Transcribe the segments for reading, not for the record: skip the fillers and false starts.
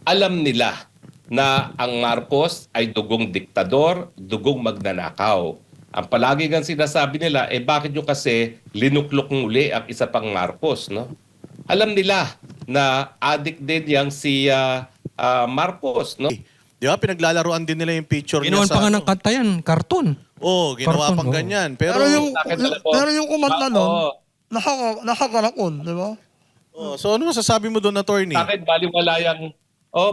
alam nila na ang Marcos ay dugong diktador, dugong magnanakaw. Ang palagi nga sinasabi nila, bakit nyo kasi linuklok muli ang isa pang Marcos, no? Alam nila na addict din yang si Marcos, no? Di ba? Pinaglalaruan din nila yung picture niya Ginawan pa sa nga ng kanta yan, karton. Oo, ginawa Karton, pang oo. ganyan. Pero, Bakit alam mo? pero yung kumanta nun, Oo. nakakalakon, di ba? so ano masasabi mo doon, attorney? Sa akin,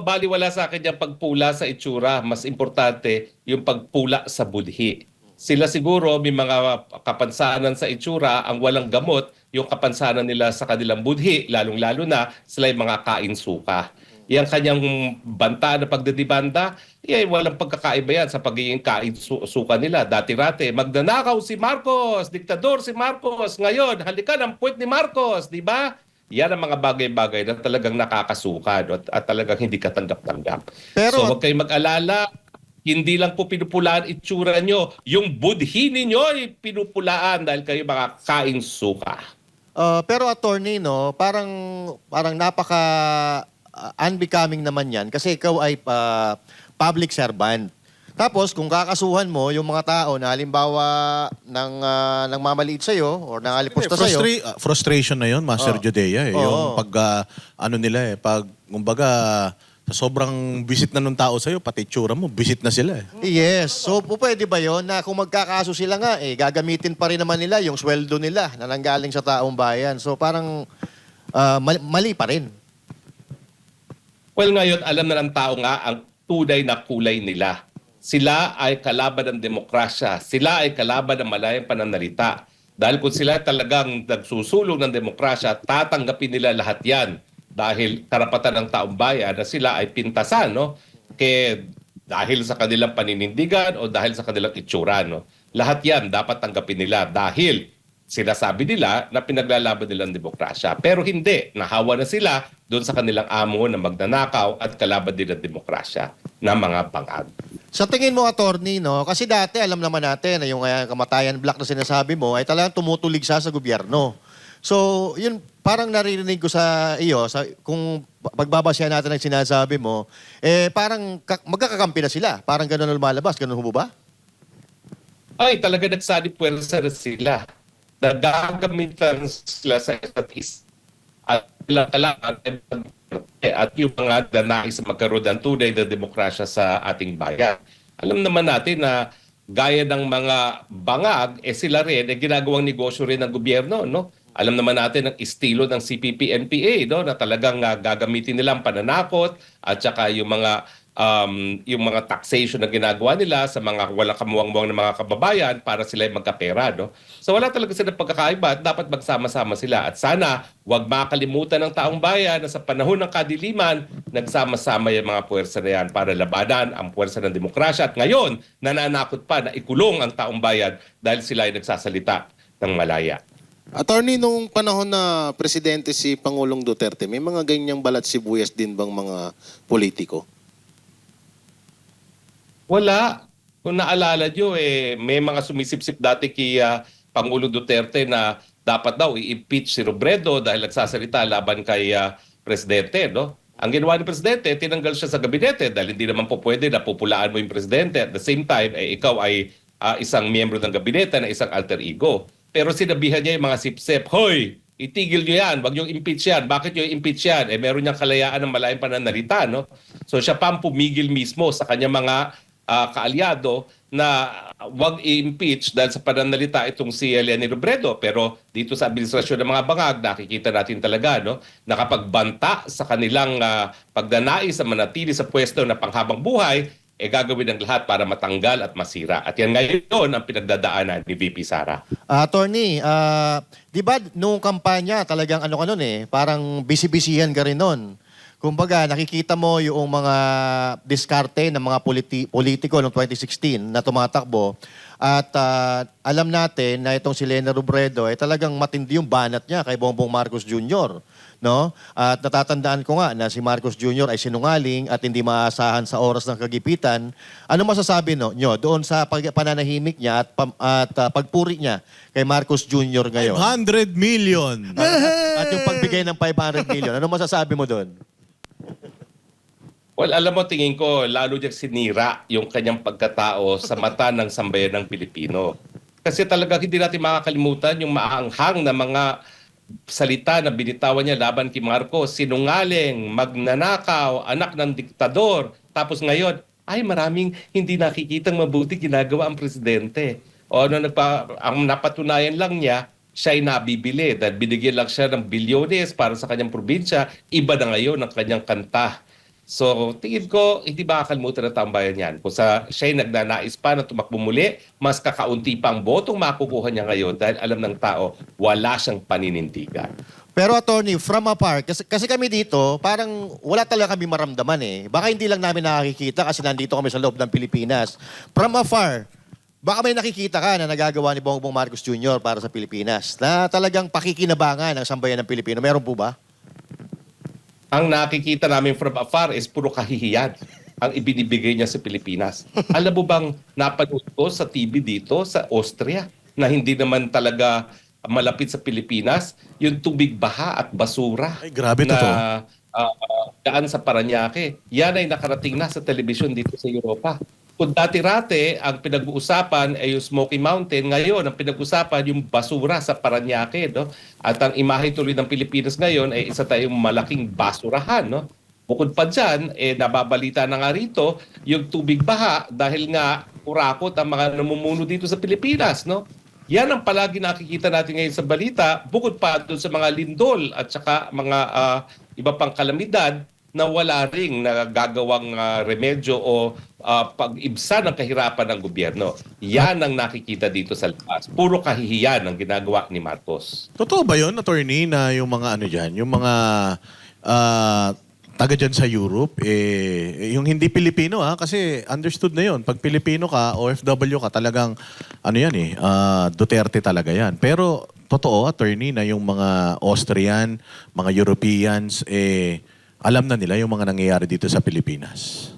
baliwala sa akin yung pagpula sa itsura. Mas importante yung pagpula sa budhi. Sila siguro may mga kapansanan sa itsura, ang walang gamot, yung kapansanan nila sa kanilang budhi, lalong-lalo na sila yung mga kain-suka. Yang kanyang banta na pagdedibanda, walang pagkakaiba yan sa pagiging kain-suka nila. Dati-rate, magnanakaw si Marcos, diktador si Marcos. Ngayon, halikan ang puwet ni Marcos, di ba? Yan ang mga bagay-bagay na talagang nakakasuka, no? At talagang hindi katanggap-tanggap. Pero- So huwag kayong mag-alala, hindi lang po pinupulaan itsura nyo, yung budhi ninyo ay pinupulaan dahil kayo mga kain-suka. Pero attorney, no, parang napaka unbecoming naman yan kasi ikaw ay public servant. Tapos kung kakasuhan mo yung mga tao na halimbawa nang mamaliit sa'yo or nang alipusta sa'yo, Frustration na yun, Master Judea. Oo. Yung pag, ano nila pag, kumbaga, sa sobrang visit na nung tao sa'yo, pati itsura mo, visit na sila yes. So, pwede ba yon na kung magkakaso sila nga, gagamitin pa rin naman nila yung sweldo nila na nanggaling sa taong bayan. So, parang mali pa rin. Well, ngayon, alam na ng tao nga ang tunay na kulay nila. Sila ay kalaban ng demokrasya. Sila ay kalaban ng malayang pananalita. Dahil kung sila talagang nagsusulong ng demokrasya, tatanggapin nila lahat yan. Dahil karapatan ng taong bayan na sila ay pintasan, no? Dahil sa kanilang paninindigan o dahil sa kanilang itsura, no? Lahat yan dapat tanggapin nila dahil sinasabi nila na pinaglalaban nila ang demokrasya. Pero hindi, nahawa na sila doon sa kanilang amo na magnanakaw at kalaban din ang demokrasya na mga bangag. Sa tingin mo, attorney, no? Kasi dati, alam naman natin na yung kamatayan black na sinasabi mo ay talagang tumutulig sa gobyerno. So, yun, parang naririnig ko sa iyo, kung pagbabasya natin ang sinasabi mo, parang magkakakampi na sila. Parang gano'n na lumalabas. Gano'n ho ba? Ay, talaga nagsanib puwersa na sila. Nagagamitan sila sa isa't isa. At at yung mga danais sa magkaroon ng tunay na demokrasya sa ating bayan. Alam naman natin na gaya ng mga bangag, sila rin, ginagawang negosyo rin ng gobyerno, no? Alam naman natin ang estilo ng CPP-NPA, no, na talagang gagamitin nila ang pananakot at saka yung mga taxation na ginagawa nila sa mga walang kamuwang-muwang ng mga kababayan para sila ay magkapera, no? So wala talaga silang pagkakaiba at dapat magsama-sama sila. At sana huwag makalimutan ng taong bayan na sa panahon ng kadiliman, nagsama-sama yung mga puwersa na yan para labanan ang puwersa ng demokrasya. At ngayon, nananakot pa na ikulong ang taong bayan dahil sila ay nagsasalita ng malaya. Attorney, nung panahon na presidente si Pangulong Duterte, may mga ganyang balat sibuyas din bang mga politiko? Wala. Kung naalala nyo, may mga sumisipsip dati kay Pangulo Duterte na dapat daw i-impeach si Robredo dahil nagsasalita laban kay Presidente, no? Ang ginawa ni Presidente, tinanggal siya sa gabinete dahil hindi naman po pwede na pupulaan mo yung Presidente. At the same time, ikaw ay isang miyembro ng gabinete na isang alter ego. Pero sinabihan niya yung mga sipsip, hoy, itigil nyo yan, wag nyo impeach yan. Bakit nyo impeach yan? Meron niyang kalayaan ng malayang pananalita, no? So siya pa ang pumigil mismo sa kanyang mga kaalyado na wag i-impeach dahil sa pananalita itong si Leni Robredo. Pero dito sa administrasyon ng mga bangag, nakikita natin talaga, no, nakapagbanta sa kanilang pagdanais sa manatili sa pwesto na panghabang buhay, gagawin ng lahat para matanggal at masira. At yan ngayon ang pinagdadaanan ni VP Sara. Attorney, di ba nung kampanya talagang ano ka nun parang busy-busyhan ka rin nun. Kumbaga, nakikita mo yung mga diskarte ng mga politiko noong 2016 na tumatakbo. At alam natin na itong si Leni Robredo ay talagang matindi yung banat niya kay Bongbong Marcos Jr. No? At natatandaan ko nga na si Marcos Jr. ay sinungaling at hindi maasahan sa oras ng kagipitan. Ano masasabi nyo doon sa pananahimik niya at pagpuri niya kay Marcos Jr. ngayon? 500 million. At yung pagbigay ng 500 million. Ano masasabi mo doon? Well, alam mo, tingin ko, lalo niyang sinira yung kanyang pagkatao sa mata ng sambayan ng Pilipino. Kasi talaga hindi natin makakalimutan yung maanghang na mga salita na binitawan niya laban kay Marcos. Sinungaling, magnanakaw, anak ng diktador. Tapos ngayon, ay maraming hindi nakikitang mabuti ginagawa ang presidente. O ano, ang napatunayan lang niya, siya ay nabibili dahil binigyan lang siya ng bilyones para sa kanyang probinsya. Iba na ngayon ang kanyang kanta. So, tingin ko, hindi makakalimutan ng tambayan yan. Kung siya'y nagnanais pa na tumakbo muli, mas kakaunti pa ang botong makukuha niya ngayon dahil alam ng tao, wala siyang paninindigan. Pero attorney, from afar, kasi kami dito, parang wala talaga kami maramdaman eh. Baka hindi lang namin nakikita kasi nandito kami sa loob ng Pilipinas. From afar, baka may nakikita ka na nagagawa ni Bongbong Marcos Jr. para sa Pilipinas na talagang pakikinabangan ng sambayan ng Pilipino. Meron po ba? Ang nakikita namin from afar is puro kahihiyan ang ibinibigay niya sa Pilipinas. Alam mo bang napanood ko sa TV dito sa Austria na hindi naman talaga malapit sa Pilipinas, yung tubig baha at basura Ay, grabe na totoo. daan sa Parañaque. Yan ay nakarating na sa telebisyon dito sa Europa. Kung dati-rate, ang pinag-uusapan ay yung Smoky Mountain, ngayon ang pinag-uusapan yung basura sa Parañaque. No? At ang imahe tuloy ng Pilipinas ngayon ay isa tayong malaking basurahan. No? Bukod pa dyan, nababalita na nga rito yung tubig baha dahil nga kurakot ang mga namumuno dito sa Pilipinas. No? Yan ang palagi nakikita natin ngayon sa balita, bukod pa doon sa mga lindol at saka mga iba pang kalamidad na wala ring nagagawang remedyo o pag-ibsa ng kahirapan ng gobyerno. Yan ang nakikita dito sa labas. Puro kahihiyan ang ginagawa ni Marcos. Totoo ba yun, attorney, na yung mga ano dyan, yung mga taga dyan sa Europe, yung hindi Pilipino kasi understood na yun. Pag Pilipino ka, OFW ka, talagang ano yan Duterte talaga yan. Pero totoo, attorney, na yung mga Austrian, mga Europeans, alam na nila yung mga nangyayari dito sa Pilipinas.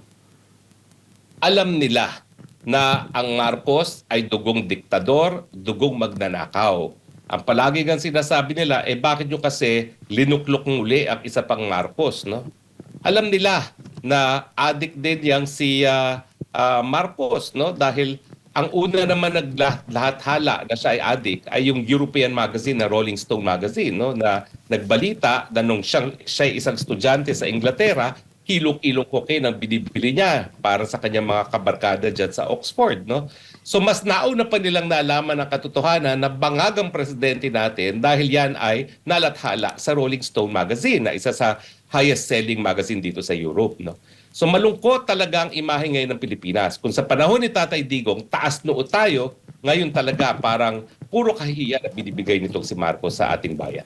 Alam nila na ang Marcos ay dugong diktador, dugong magnanakaw. Ang palagi nga sinasabi nila, bakit nyo kasi linuklok muli ang isa pang Marcos, no? Alam nila na addict din yang si Marcos, no? Dahil ang una naman naglahat-hala na siya ay addict ay yung European magazine na Rolling Stone magazine, no? Na nagbalita na nung siya ay isang estudyante sa Inglaterra, kilong-kilong cocaine ang binibili niya para sa kanyang mga kabarkada dyan sa Oxford, no? So mas nauna pa nilang nalaman ang katotohanan na bangagang presidente natin dahil yan ay nalathala sa Rolling Stone magazine na isa sa highest selling magazine dito sa Europe, no? So malungkot talaga ang imahe ngayon ng Pilipinas. Kung sa panahon ni Tatay Digong, taas noo tayo, ngayon talaga parang puro kahihiyan ang binibigay nitong si Marcos sa ating bayan.